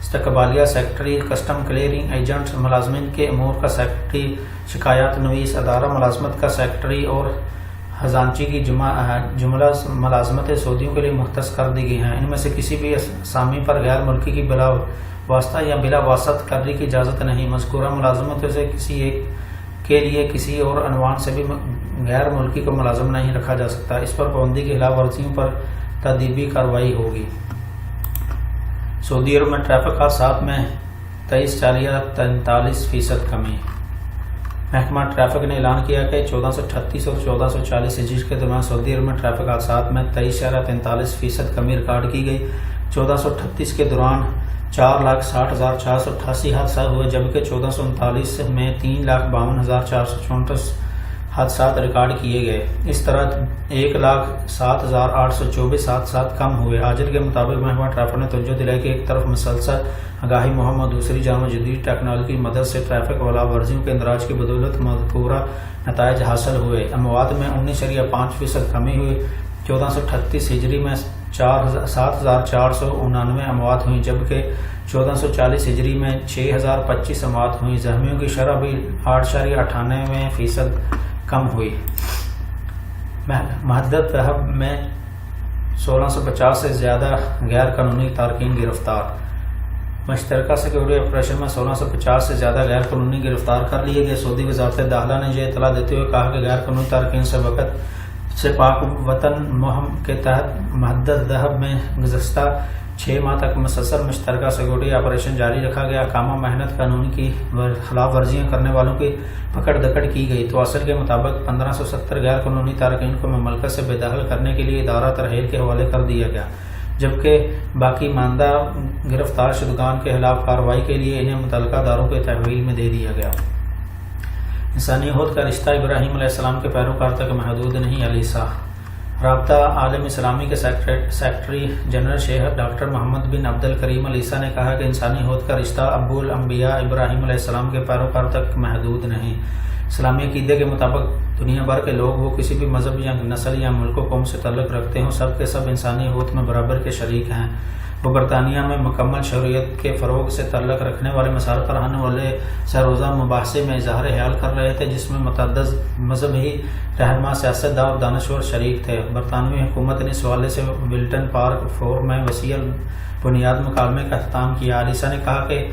استقبالیہ secretary, custom clearing agent, ملازمین کے امور کا سیکرٹری، شکایات نویس، ادارہ ملازمت کا سیکرٹری اور خزانچی کی جملہ ملازمتیں سعودیوں کے لیے مختص کر دی گئی ہیں۔ ان میں سے کسی بھی اسامی پر غیر ملکی کی بلا واسطہ یا بلا واسطہ قرری کی اجازت نہیں۔ مذکورہ ملازمتوں سے کسی ایک کے لیے کسی اور عنوان سے بھی غیر ملکی کو ملازم نہیں رکھا جا سکتا۔ اس پر پابندی کی خلاف ورزیوں پر تادیبی کارروائی ہوگی۔ سعودی عرب میں ٹریفک حادثات میں 23.43% کمی۔ محکمہ ٹریفک نے اعلان کیا کہ 1438 اور 1440 ہجری کے درمیان سعودی عرب میں ٹریفک حادثات میں 23.43% کمی ریکارڈ کی گئی۔ 1438 کے دوران 4,60,488 حادثات ہوئے، جبکہ 1439 میں 3,52,434 حادثات ریکارڈ کیے گئے۔ اس طرح 1,07,824 حادثات کم ہوئے۔ آجر کے مطابق محکمہ ٹریفک نے توجہ دلائی کہ ایک طرف مسلسل آگاہی مہم اور دوسری جانب جدید ٹیکنالوجی کی مدد سے ٹریفک والا ورزیوں کے اندراج کی بدولت مذکورہ نتائج حاصل ہوئے۔ اموات میں 19.5% کمی ہوئی۔ 1438 ہجری میں 7,499 اموات ہوئیں، جبکہ 1440 ہجری میں 6,025 اموات ہوئیں۔ زخمیوں کی شرح بھی 8.98% کم ہوئی۔ محدد دہب میں 1650 سے زیادہ غیر قانونی تارکین گرفتار۔ مشترکہ سیکورٹی آپریشن میں 1650 سے زیادہ غیر قانونی گرفتار کر لیے گئے۔ سعودی وزارت داخلہ نے یہ اطلاع دیتے ہوئے کہا کہ غیر قانونی تارکین سے وقت سے پاک وطن مہم کے تحت محدد دہب میں گزشتہ 6 ماہ تک مسلسل مشترکہ سیکورٹی آپریشن جاری رکھا گیا۔ احکام و محنت قانون کی خلاف ورزیاں کرنے والوں کی پکڑ دکڑ کی گئی۔ توصل کے مطابق 1570 غیر قانونی تارکین کو مملکت سے بے دخل کرنے کے لیے ادارہ ترحیل کے حوالے کر دیا گیا، جبکہ باقی ماندہ گرفتار شدگان کے خلاف کارروائی کے لیے انہیں متعلقہ اداروں کے تحویل میں دے دیا گیا۔ انسانی حقوق کا رشتہ ابراہیم علیہ السلام کے پیروکار تک محدود نہیں۔ علیسا رابطہ عالم اسلامی کے سیکرٹری جنرل شیخ ڈاکٹر محمد بن عبد الکریم علیسا نے کہا کہ انسانی حقوق کا رشتہ ابو الانبیاء ابراہیم علیہ السلام کے پیروکار تک محدود نہیں۔ اسلامی عقیدے کے مطابق دنیا بھر کے لوگ وہ کسی بھی مذہب یا نسل یا ملک و قوم سے تعلق رکھتے ہوں، سب کے سب انسانی حقوق میں برابر کے شریک ہیں۔ وہ برطانیہ میں مکمل شہریت کے فروغ سے تعلق رکھنے والے مسائل پر آنے والے سروزہ مباحثے میں اظہار خیال کر رہے تھے، جس میں متعدد مذہبی رہنما، سیاستداں اور دانشور شریک تھے۔ برطانوی حکومت نے اس حوالے سے ولٹن پارک فور میں وسیع بنیاد مکالمے کا اختتام کیا۔ علیسا نے کہا کہ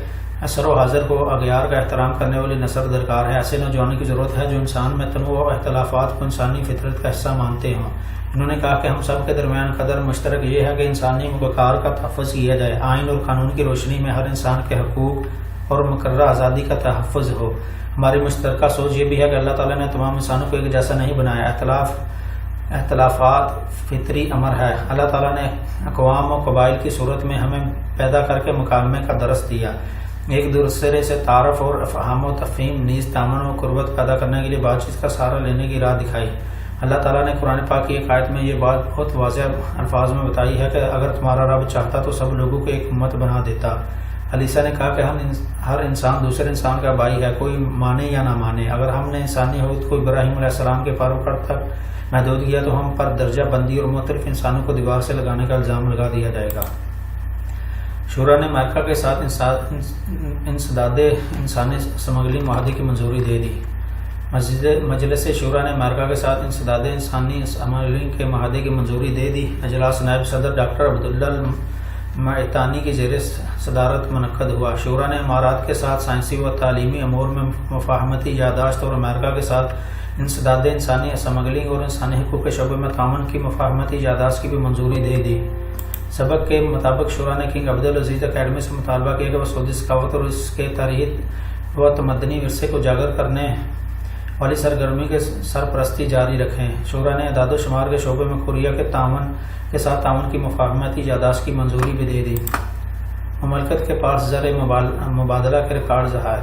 عصر و حاضر کو اغیار کا احترام کرنے والی نسل درکار ہے۔ ایسے نوجوانوں کی ضرورت ہے جو انسان میں تنوع و اختلافات کو انسانی فطرت کا حصہ مانتے ہوں۔ انہوں نے کہا کہ ہم سب کے درمیان قدر مشترک یہ ہے کہ انسانی وقار کا تحفظ کیا جائے، آئین اور قانون کی روشنی میں ہر انسان کے حقوق اور مقررہ آزادی کا تحفظ ہو۔ ہماری مشترکہ سوچ یہ بھی ہے کہ اللہ تعالیٰ نے تمام انسانوں کو ایک جیسا نہیں بنایا۔ اختلافات فطری امر ہے۔ اللہ تعالیٰ نے اقوام و قبائل کی صورت میں ہمیں پیدا کر کے مکالمے کا درس دیا، ایک دوسرے سے تعارف اور افہام و تفہیم نیز تعاون و قربت پیدا کرنے کے لیے بات چیت کا سہارا لینے کی راہ دکھائی۔ اللہ تعالیٰ نے قرآن پاک کی ایک آیت میں یہ بات بہت واضح الفاظ میں بتائی ہے کہ اگر تمہارا رب چاہتا تو سب لوگوں کو ایک امت بنا دیتا۔ علیسا نے کہا کہ ہر انسان دوسرے انسان کا بھائی ہے، کوئی مانے یا نہ مانے۔ اگر ہم نے انسانی حقوق کو ابراہیم علیہ السلام کے پیروکار تک محدود کیا تو ہم پر درجہ بندی اور مختلف انسانوں کو دیوار سے لگانے کا الزام لگا دیا جائے گا۔ شورا نے امریکہ کے ساتھ انسداد انسانی اسمگلنگ معاہدے کی منظوری دے دی۔ مجلس شورا نے امریکہ کے ساتھ انسداد انسانی اسمگلنگ کے معاہدے کی منظوری دے دی۔ اجلاس نائب صدر ڈاکٹر عبداللہ المعتانی کی زیر صدارت منعقد ہوا۔ شورا نے امارات کے ساتھ سائنسی و تعلیمی امور میں مفاہمتی یادداشت اور امریکہ کے ساتھ انسداد انسانی اسمگلنگ اور انسانی حقوق کے شعبے میں تعاون کی مفاہمتی یادداشت کی بھی منظوری دے دی۔ سبق کے مطابق شورا نے کنگ عبدالعزیز اکیڈمی سے مطالبہ کیا کہ وہ سعودی ثقافت اور اس کے تاریخ و تمدنی ورثے کو اجاگر کرنے والی سرگرمی کے سرپرستی جاری رکھیں۔ شورا نے اعداد و شمار کے شعبے میں کوریا کے ساتھ تعاون کی مفاہمتی یادداشت کی منظوری بھی دے دی۔ مملکت کے پاس زر مبادلہ کے ریکارڈ ظاہر۔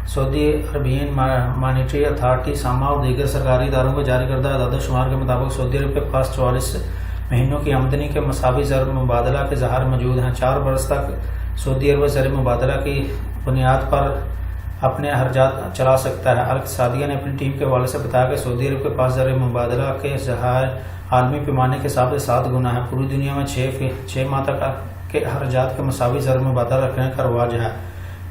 سعودی عربین مانیٹری اتھارٹی ساما اور دیگر سرکاری اداروں کو جاری کردہ اعداد و شمار کے مطابق سعودی عرب کے پاس 44 مہینوں کی آمدنی کے مساوی زر مبادلہ کے ظاہر موجود ہیں۔ 4 برس تک سعودی عرب زر مبادلہ کی بنیاد پر اپنے اخراجات چلا سکتا ہے۔ اقتصادیہ نے اپنی ٹیم کے حوالے سے بتایا کہ سعودی عرب کے پاس زر مبادلہ کے ذخائر عالمی پیمانے کے حساب سے 7 گنا ہے۔ پوری دنیا میں 6 ماہ تک کے اخراجات کے مساوی زر مبادلہ رکھنے کا رواج ہے۔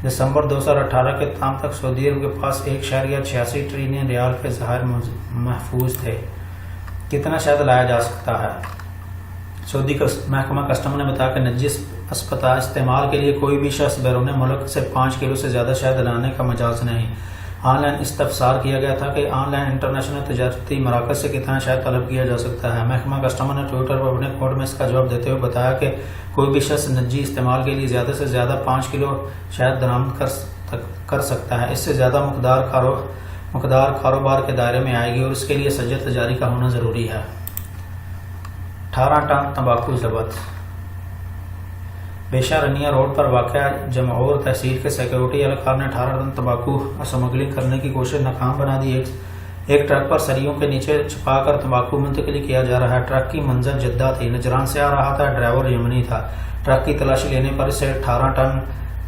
دسمبر 2018 کے تام تک سعودی عرب کے پاس 1.86 ٹریلین ریال کے ذخائر محفوظ تھے۔ کتنا شہد لایا جا سکتا ہے؟ سعودی محکمہ کسٹم نے بتایا کہ نجس اسپتال استعمال کے لیے کوئی بھی شخص بیرون ملک سے 5 کلو سے زیادہ شہد لانے کا مجاز نہیں۔ آن لائن استفسار کیا گیا تھا کہ آن لائن انٹرنیشنل تجارتی مراکز سے کتنا شہد طلب کیا جا سکتا ہے۔ محکمہ کسٹم نے ٹویٹر پر اپنے اکاؤنٹ میں اس کا جواب دیتے ہوئے بتایا کہ کوئی بھی شخص نجی استعمال کے لیے زیادہ سے زیادہ 5 کلو شہد درآمد کر سکتا ہے۔ اس سے زیادہ مقدار کاروبار کے دائرے میں آئے گی اور اس کے لیے سجل تجاری کا ہونا ضروری ہے۔ 18 ٹن تمباکو ضبط۔ بیشا رنیا روڈ پر واقع جمعور تحصیل کے سیکورٹی اہلکار نے 18 ٹن تمباکو اسمگلنگ کرنے کی کوشش ناکام بنا دی۔ ایک ٹرک پر سریوں کے نیچے چھپا کر تمباکو منتقلی کیا جا رہا ہے۔ ٹرک کی منزل جدہ تھی، نجران سے آ رہا تھا، ڈرائیور یمنی تھا۔ ٹرک کی تلاشی لینے پر اسے 18 ٹن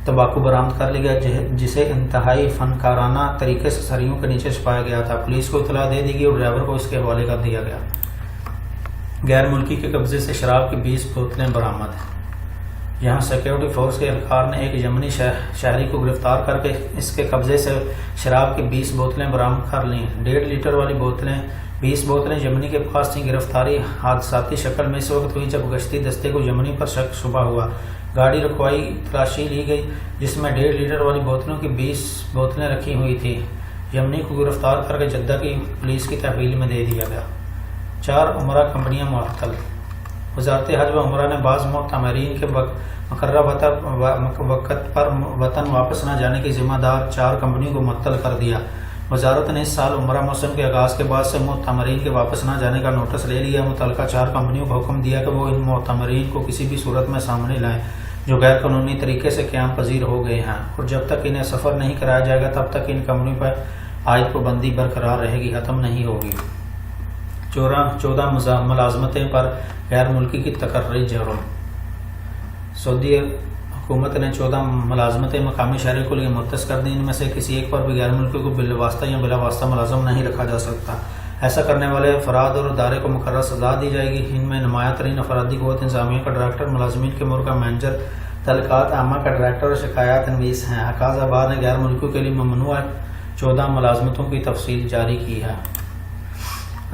تمباکو برآمد کر لیا گیا، جسے انتہائی فنکارانہ طریقے سے سریوں کے نیچے چھپایا گیا تھا۔ پولیس کو اطلاع دے دی گئی اور ڈرائیور کو اس کے حوالے کر دیا گیا۔ غیر ملکی کے قبضے سے شراب کی 20 بوتلیں برآمد۔ یہاں سیکورٹی فورس کے اہلکار نے ایک یمنی شہری کو گرفتار کر کے اس کے قبضے سے شراب کی 20 بوتلیں برآمد کر لیں۔ 1.5 لیٹر والی 20 بوتلیں یمنی کے پاس تھیں۔ گرفتاری حادثاتی شکل میں اس وقت ہوئی جب گشتی دستے کو یمنی پر شک شبہ ہوا۔ گاڑی رکھوائی تلاشی لی گئی جس میں 1.5 لیٹر والی بوتلوں کی 20 بوتلیں رکھی ہوئی تھیں۔ یمنی کو گرفتار کر کے جدہ کی پولیس کی تحویل میں دے دیا گیا۔ 4 عمرہ کمپنیاں معطل۔ وزارت حج و عمرہ نے بعض معتمرین کے مقررہ وقت پر وطن واپس نہ جانے کی ذمہ دار 4 کمپنیوں کو معطل کر دیا۔ وزارت نے اس سال عمرہ موسم کے آغاز کے بعد سے معتمرین کے واپس نہ جانے کا نوٹس لے لیا۔ متعلقہ 4 کمپنیوں کو حکم دیا کہ وہ ان معتمرین کو کسی بھی صورت میں سامنے لائیں جو غیر قانونی طریقے سے قیام پذیر ہو گئے ہیں، اور جب تک انہیں سفر نہیں کرایا جائے گا تب تک ان کمپنیوں پر عائد پابندی برقرار رہے گی، ختم نہیں ہوگی۔ 14 ملازمتیں پر غیر ملکی کی تقرری جرم۔ سعودی حکومت نے 14 ملازمتیں مقامی شہریوں کے لیے مختص کر دیں۔ ان میں سے کسی ایک پر بھی غیر ملکی کو بالواسطہ یا بلا واسطہ ملازم نہیں رکھا جا سکتا۔ ایسا کرنے والے افراد اور ادارے کو مقررہ سزا دی جائے گی۔ ان میں نمایاں ترین افرادی قوت انتظامیہ کا ڈائریکٹر، ملازمین کے امور کا مینیجر، تعلقات عامہ کا ڈائریکٹر اور شکایات نویس ہیں۔ عکاظ آباد نے غیر ملکیوں کے لیے ممنوع 14 ملازمتوں کی تفصیل جاری کی ہے۔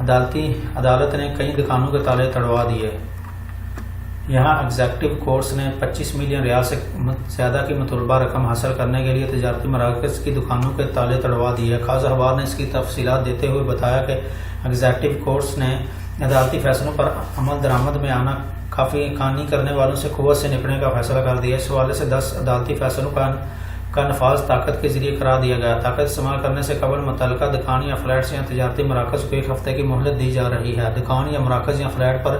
عدالت نے کئی دکانوں کے تالے تڑوا دیے۔ یہاں ایگزیکٹو کورٹس نے 25 ملین ریال سے زیادہ کی مطلوبہ رقم حاصل کرنے کے لیے تجارتی مراکز کی دکانوں کے تالے تڑوا دیے۔ عکاظ اخبار نے اس کی تفصیلات دیتے ہوئے بتایا کہ ایگزیکٹو کورٹس نے عدالتی فیصلوں پر عمل درآمد میں آنا کافی قانی کرنے والوں سے قوت سے نپٹنے کا فیصلہ کر دیا۔ اس حوالے سے 10 عدالتی فیصلوں کا نفاذ طاقت کے ذریعے کرا دیا گیا۔ طاقت استعمال کرنے سے قبل متعلقہ دکان یا فلیٹس یا تجارتی مراکز کو 1 ہفتے کی مہلت دی جا رہی ہے۔ دکان یا مراکز یا فلیٹ پر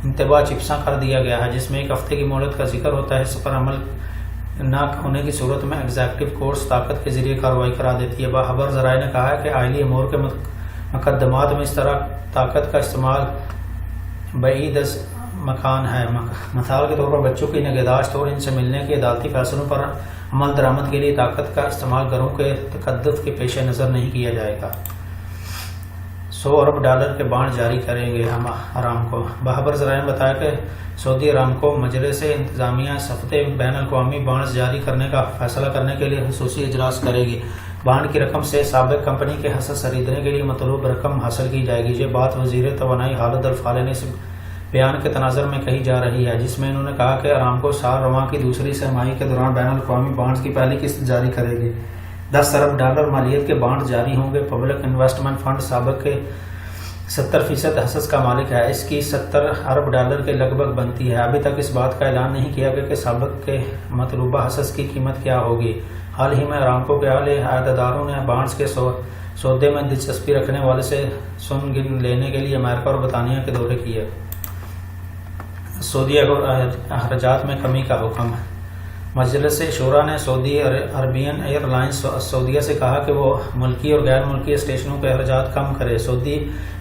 انتباہ چپساں کر دیا گیا ہے جس میں 1 ہفتے کی مہلت کا ذکر ہوتا ہے۔ اس پر عمل نہ ہونے کی صورت میں ایگزیکٹو کورٹس طاقت کے ذریعے کارروائی کرا دیتی ہے۔ باخبر ذرائع نے کہا ہے کہ آئلی امور کے مقدمات میں اس طرح طاقت کا استعمال بعید از مکان ہے۔ مثال کے طور پر بچوں کی نگہداشت اور ان سے ملنے کے عدالتی فیصلوں پر عمل درآمد کے لیے طاقت کا استعمال گھروں کے تقدس کے پیش نظر نہیں کیا جائے گا۔ $100 ارب کے بانڈ جاری کریں گے ارامکو۔ باخبر ذرائع نے بتایا کہ سعودی ارامکو مجلس انتظامیہ اس ہفتے بین الاقوامی بانڈز جاری کرنے کا فیصلہ کرنے کے لیے خصوصی اجلاس کرے گی۔ بانڈ کی رقم سے سابق کمپنی کے حصص خریدنے کے لیے مطلوب رقم حاصل کی جائے گی۔ یہ بات وزیر توانائی خالد الفالح نے اس بیان کے تناظر میں کہی جا رہی ہے جس میں انہوں نے کہا کہ ارامکو سال رواں کی دوسری سرمائی کے دوران بین الاقوامی بانڈز کی پہلی قسط جاری کرے گی۔ $10 ارب مالیت کے بانڈ جاری ہوں گے۔ پبلک انویسٹمنٹ فنڈ سابق کے 70% حصص کا مالک ہے۔ اس کی $70 ارب کے لگ بھگ بنتی ہے۔ ابھی تک اس بات کا اعلان نہیں کیا گیا کہ سابق کے مطلوبہ حصص کی قیمت کیا ہوگی۔ حال ہی میں ارامکو کے اعلی عہدیداروں نے بانڈز کے سودے میں دلچسپی رکھنے والے سے سن گن لینے کے لیے امریکہ اور برطانیہ کے دورے کیے۔ سعودی اخراجات میں کمی کا حکم۔ مجلس شورا نے سعودی عربین ایئر لائنز سعودیہ سے کہا کہ وہ ملکی اور غیر ملکی اسٹیشنوں کے اخراجات کم کرے۔ سعودی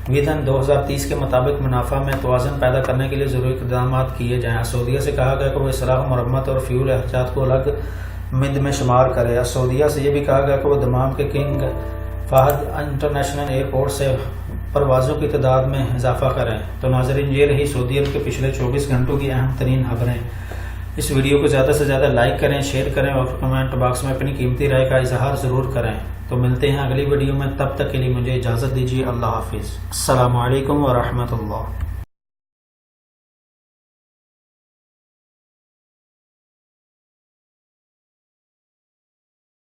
ویژن 2030 کے مطابق منافع میں توازن پیدا کرنے کے لیے ضروری اقدامات کیے جائیں۔ سعودیہ سے کہا گیا کہ وہ اصلاح و مرمت اور فیول اخراجات کو الگ مد میں شمار کرے۔ سعودیہ سے یہ بھی کہا گیا کہ وہ دمام کے کنگ فہد انٹرنیشنل ایئرپورٹ سے پروازوں کی تعداد میں اضافہ کریں۔ تو ناظرین، یہ رہی سعودی عرب کے پچھلے 24 گھنٹوں کی اہم ترین خبریں۔ اس ویڈیو کو زیادہ سے زیادہ لائک کریں، شیئر کریں اور کمنٹ باکس میں اپنی قیمتی رائے کا اظہار ضرور کریں۔ تو ملتے ہیں اگلی ویڈیو میں، تب تک کے لیے مجھے اجازت دیجیے۔ اللہ حافظ۔ السلام علیکم ورحمۃ اللہ۔